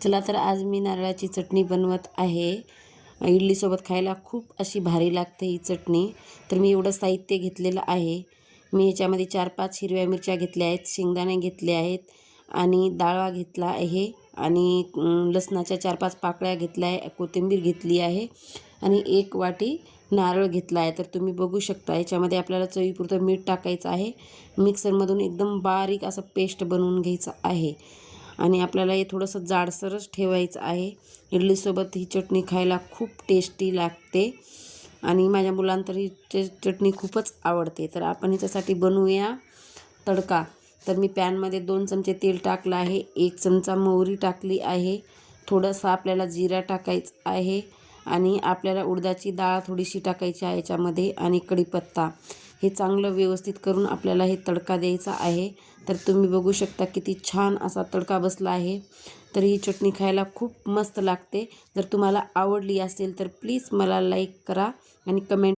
चला तर आज मी नारळाची चटणी बनवत आहे। इडलीसोबत खायला खूप अशी भारी लागते ही चटणी। तर मी एवढं साहित्य घेतलेलं आहे। मी याच्यामध्ये 4-5 हिरव्या मिरच्या घेतल्या आहेत, शेंगदाणे घेतले आहेत आणि डाळवा घेतला आहे आणि लसणाच्या 4-5 पाकळ्या घेतल्या आहे, कोथिंबीर घेतली आहे आणि 1 वाटी नारळ घेतला आहे। तर तुम्ही बघू शकता याच्यामध्ये आपल्याला चवीपुरतं मीठ टाकायचं आहे। मिक्सरमधून एकदम बारीक असं पेस्ट बनवून घ्यायचं आहे आणि आपल्याला हे थोडंसं जाडसरच ठेवायचं आहे। इडलीसोबत ही चटणी खायला खूप टेस्टी लागते आणि माझ्या मुलांना तर ही चटणी खूपच आवडते। तर आपण ह्याच्यासाठी बनवूया तडका। तर मी पॅनमध्ये 2 चमचे तेल टाकलं आहे, 1 चमचा मोहरी टाकली आहे, थोडंसं आपल्याला जिरा टाकायचं आहे आणि आपल्याला उडदाची डाळ थोडीशी टाकायची आहे याच्यामध्ये आणि कढीपत्ता। हे चांगलं व्यवस्थित करून आपल्याला हे तडका द्यायचा आहे। तर तुम्ही बघू शकता किती छान असा तडका बसला आहे। तर ही चटणी खायला खूप मस्त लागते। जर तुम्हाला आवडली असेल तर प्लीज मला लाईक करा आणि कमेंट